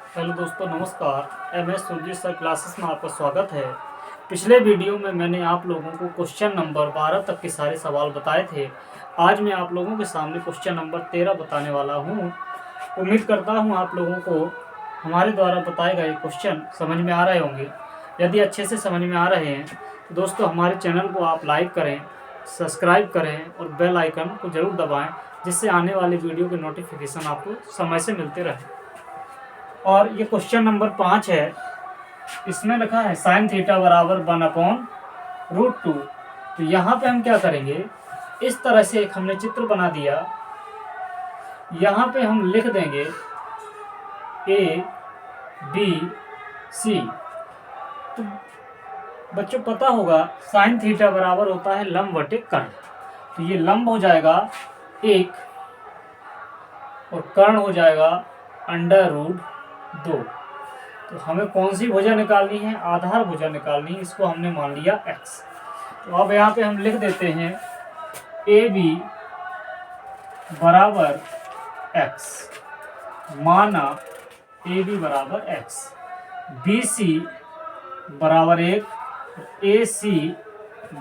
Hello दोस्तों, नमस्कार। M S Surjeet sir classes में आपका स्वागत है। पिछले वीडियो में मैंने आप लोगों को क्वेश्चन नंबर 12 तक के सारे सवाल बताए थे। आज मैं आप लोगों के सामने क्वेश्चन नंबर 13 बताने वाला हूं। उम्मीद करता हूं आप लोगों को हमारे द्वारा बताए गए क्वेश्चन समझ में आ रहे होंगे। यदि अच्छे से समझ में आ रहे हैं तो दोस्तों हमारे चैनल को आप लाइक करें, सब्सक्राइब करें और बेल आइकन को ज़रूर दबाएँ, जिससे आने वाली वीडियो के नोटिफिकेशन आपको समय से मिलते रहे। और ये क्वेश्चन नंबर 5 है। इसमें लिखा है साइन थीटा बराबर 1/√2। तो यहाँ पे हम क्या करेंगे, इस तरह से एक हमने चित्र बना दिया। यहाँ पे हम लिख देंगे A B C। तो बच्चों पता होगा साइन थीटा बराबर होता है लंब बटे कर्ण। तो ये लंब हो जाएगा 1 और कर्ण हो जाएगा √2। तो हमें कौन सी भुजा निकालनी है? आधार भुजा निकालनी है। इसको हमने मान लिया x। तो अब यहाँ पे हम लिख देते हैं AB बराबर x, माना AB बराबर x, BC बराबर 1, AC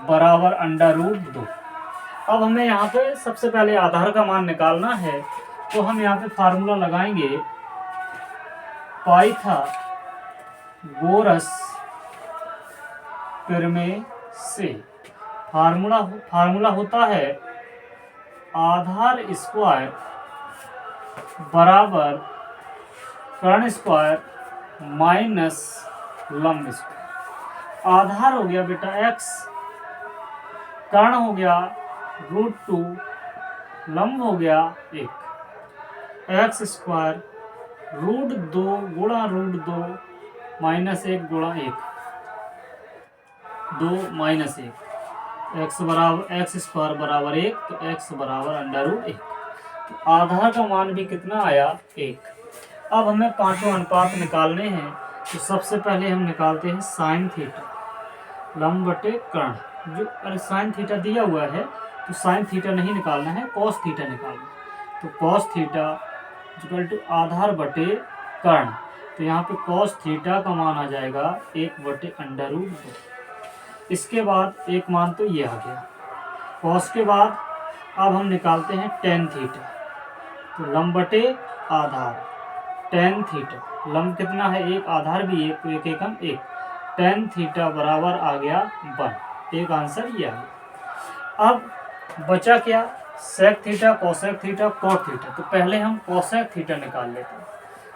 बराबर √2। अब हमें यहाँ पे सबसे पहले आधार का मान निकालना है। तो हम यहाँ पे फार्मूला लगाएंगे पाइथागोरस प्रमेय से। फार्मूला होता है आधार स्क्वायर बराबर कर्ण स्क्वायर माइनस लंब स्क्वायर। आधार हो गया बेटा x, कर्ण हो गया √2, लंब हो गया 1। x स्क्वायर √2 गुणा √2 माइनस 1 गुणा 1, 2 माइनस 1। x स्क्वायर बराबर 1, तो x बराबर √1। तो आधार का मान भी कितना आया? 1। अब हमें पांचों अनुपात निकालने हैं। तो सबसे पहले हम निकालते हैं साइन थीटा लंब बटे कर्ण। जो अरे साइन थीटा दिया हुआ है तो साइन थीटा नहीं निकालना है, कॉस थीटा निकालना है। तो कॉस थीटा इक्वल टू आधार बटे कर्ण। तो यहाँ पे कॉस थीटा का मान आ जाएगा 1 बटे √2। इसके बाद एक मान तो ये आ गया। कॉस के बाद अब हम निकालते हैं टेन थीटा। तो लंब बटे आधार, टेन थीटा, लंब कितना है? 1, आधार भी 1, तो 1 एकम 1। टेन थीटा बराबर आ गया 1। एक आंसर ये आ गया। अब बचा क्या? Sec theta, cosec theta, cot theta. तो पहले हम कोसेक थीटा निकाल लेते हैं।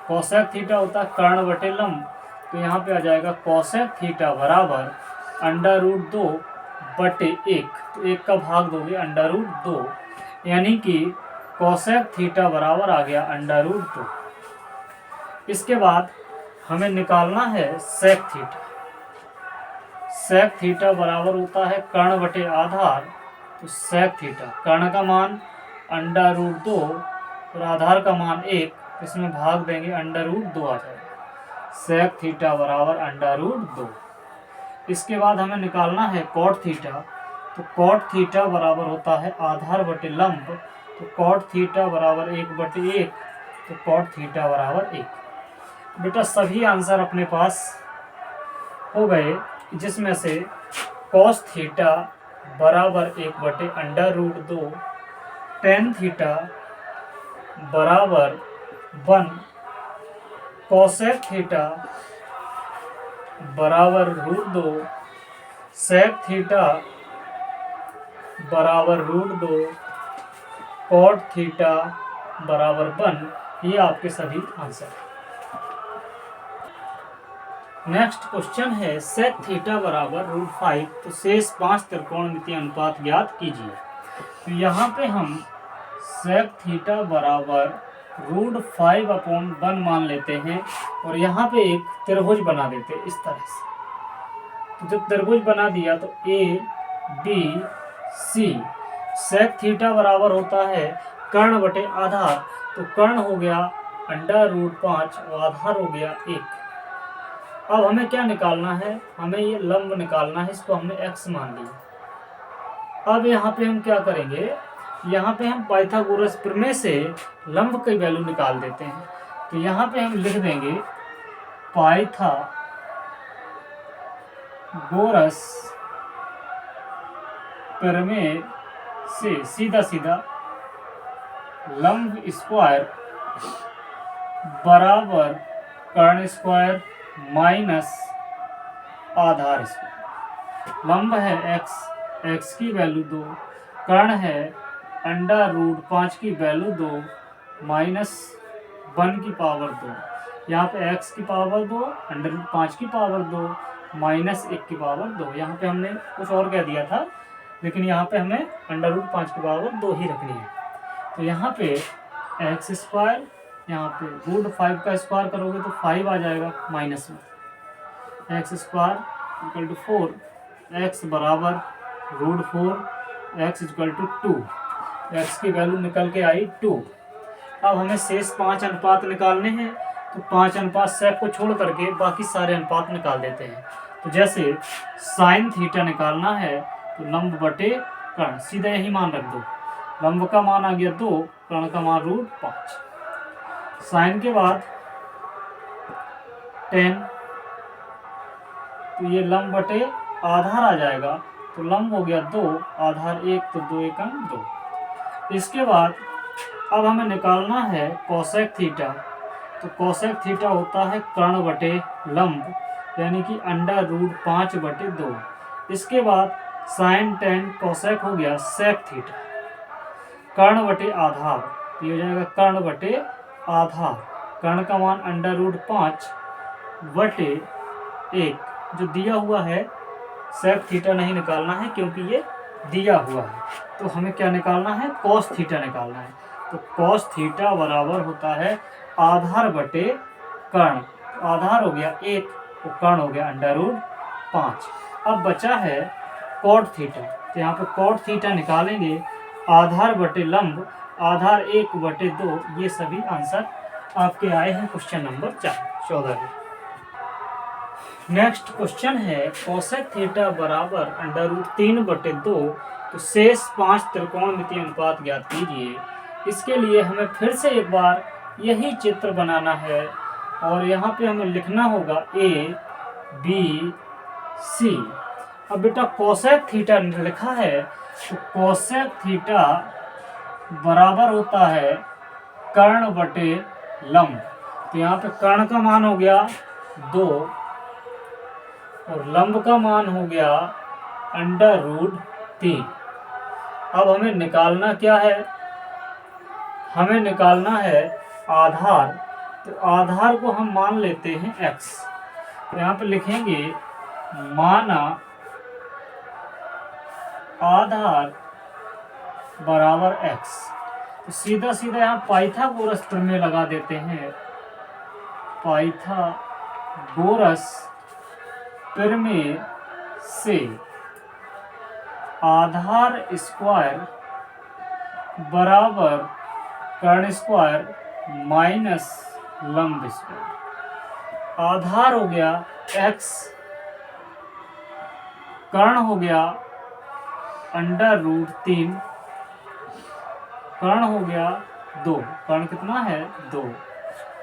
कोसेक थीटा होता है कर्ण बटे लंब। तो यहाँ पे आ जाएगा कोसेक थीटा बराबर √2 बटे 1। तो 1 का भाग दोगे √2, यानी कि कोसेक थीटा बराबर आ गया √2। इसके बाद हमें निकालना है सेक थीटा। सेक थीटा बराबर होता है कर्ण बटे आधार। तो सेक थीटा, कर्ण का मान √2 और आधार का मान 1, इसमें भाग देंगे √2 आ जाएगा। सेक थीटा बराबर √2। इसके बाद हमें निकालना है कॉट थीटा। तो कॉट थीटा बराबर होता है आधार बटे लंब। तो कॉट थीटा बराबर 1 बटे 1, तो कॉट थीटा बराबर 1। बेटा सभी आंसर अपने पास हो गए, जिसमें से कॉस थीटा बराबर 1 बटे √2, टेन थीटा बराबर 1, कोसेक थीटा बराबर √2, सेक थीटा बराबर √2, कॉट थीटा बराबर 1। ये आपके सभी आंसर। नेक्स्ट क्वेश्चन है सेक थीटा बराबर √5। तो शेष 5 त्रिकोणमितीय अनुपात ज्ञात कीजिए। तो यहाँ पे हम सेक थीटा बराबर √5/1 मान लेते हैं और यहाँ पे एक त्रिभुज बना देते हैं इस तरह से। तो जब त्रिभुज बना दिया तो ABC। सेक थीटा बराबर होता है कर्ण बटे आधार। तो कर्ण हो गया √5 और आधार हो गया 1। अब हमें क्या निकालना है? हमें ये लंब निकालना है। इसको हमने x मान लिया। अब यहाँ पे हम क्या करेंगे? यहाँ पे हम पाइथागोरस प्रमेय से लंब की वैल्यू निकाल देते हैं। तो यहाँ पे हम लिख देंगे पाइथागोरस प्रमेय से सीधा सीधा लंब स्क्वायर बराबर कर्ण स्क्वायर माइनस आधार स्क्वायर। लंब है x की वैल्यू 2, कर्ण है √5 की वैल्यू 2 माइनस 1 की पावर 2। यहाँ पे x की पावर 2, √5 की पावर 2 माइनस 1 की पावर 2। यहाँ पे हमने कुछ और कह दिया था, लेकिन यहाँ पे हमें √5 की पावर 2 ही रखनी है। तो यहाँ पे x², यहाँ पे √5 का स्क्वायर करोगे तो 5 आ जाएगा माइनस में, x² = 4, x बराबर √4, x = 2, x की वैल्यू निकल के आई 2। अब हमें शेष 5 अनुपात निकालने हैं, तो 5 अनुपात सेक को छोड़ करके बाकी सारे अनुपात निकाल देते हैं। तो जैसे साइन थीटा निकालना है तो लंब बटे कर्ण, सीधा यही मान रख दो। लंब का मान आ गया 2, कर्ण का मान √5। साइन के बाद 10, तो ये लंब बटे आधार आ जाएगा, तो लंब हो गया 2, आधार 1, तो 2 × 2। इसके बाद अब हमें निकालना है कोसेक थीटा। तो कोसेक थीटा होता है कर्ण बटे लंब, यानी कि √5/2। इसके बाद साइन 10 कोसेक हो गया सेक थीटा, कर्ण बटे आधार, तो ये हो जाएगा कर्ण बटे आधार। कर्ण का मान √5/1 जो दिया हुआ है। सेक थीटा नहीं निकालना है क्योंकि ये दिया हुआ है। तो हमें क्या निकालना है, कॉस थीटा निकालना है। तो कॉस थीटा बराबर होता है आधार बटे कर्ण। आधार हो गया 1, तो कर्ण हो गया √5। अब बचा है कॉट थीटा, तो यहाँ पे कॉट थीटा निकालेंगे, आधार बटे लंब, आधार 1/2। ये सभी आंसर आपके आए हैं क्वेश्चन नंबर 14 के। नेक्स्ट क्वेश्चन है कोसेक थीटा बराबर √3/2, तो शेष 5 त्रिकोणमितीय अनुपात ज्ञात कीजिए। इसके लिए हमें फिर से एक बार यही चित्र बनाना है और यहाँ पे हमें लिखना होगा A, B, C। अब बेटा कोसेक थीटा लिखा है, तो कोसेक थीटा बराबर होता है कर्ण बटे लंब। तो यहाँ पे कर्ण का मान हो गया 2 और लंब का मान हो गया √3। अब हमें निकालना क्या है, हमें निकालना है आधार। तो आधार को हम मान लेते हैं x। तो यहाँ पे लिखेंगे माना आधार बराबर x। तो सीधा सीधा यहाँ पाइथागोरस प्रमेय लगा देते हैं। पाइथागोरस प्रमेय से आधार स्क्वायर बराबर कर्ण स्क्वायर माइनस लंब स्क्वायर। आधार हो गया x, कर्ण हो गया √3, कर्ण हो गया 2, कर्ण कितना है 2,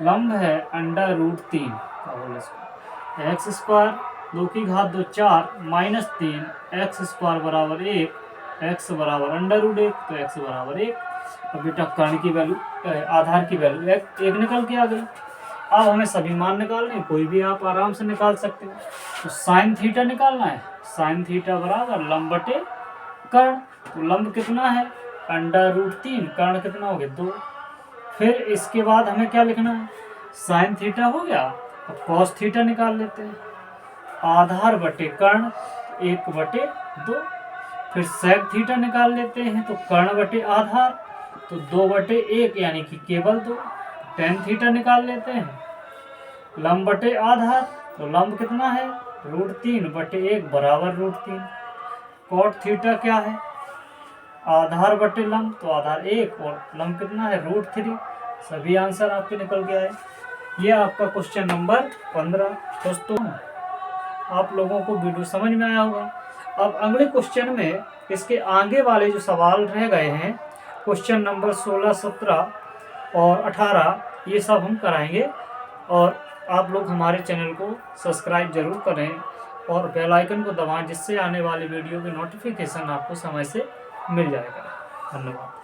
लंब है √3 का होल स्क्वायर। x² 2 की घात 2 4 -3, x² बराबर 1, x बराबर √1, तो x बराबर 1। अब बेटा कर्ण की वैल्यू, आधार की वैल्यू 1 निकल के आ गई। अब हमें सभी मान निकालने हैं, कोई भी आप आराम से निकाल सकते हो। तो साइन थीटा निकालना है, साइन थीटा बराबर लंब बटे कर्ण। तो लंब कितना है √3, कर्ण कितना हो गया 2। फिर इसके बाद हमें क्या लिखना है, साइन थीटा हो गया, अब कॉस थीटा निकाल लेते हैं। आधार बटे कर्ण 1/2। फिर सेक थीटा निकाल लेते हैं, तो कर्ण बटे आधार, तो 2/1 यानी कि केवल 2। टेन थीटा निकाल लेते हैं, लंब बटे आधार, तो लंब कितना है √3/1 बराबर √3। कॉट थीटा क्या है, आधार बटे लंब, तो आधार 1 और लंब कितना है √3। सभी आंसर आपके निकल के आए। ये आपका क्वेश्चन नंबर 15। दोस्तों आप लोगों को वीडियो समझ में आया होगा। अब अगले क्वेश्चन में इसके आगे वाले जो सवाल रह गए हैं, क्वेश्चन नंबर 16, 17 और 18, ये सब हम कराएंगे। और आप लोग हमारे चैनल को सब्सक्राइब जरूर करें और बेल आइकन को दबाएं, जिससे आने वाली वीडियो की नोटिफिकेशन आपको समय से मिल जाएगा। धन्यवाद।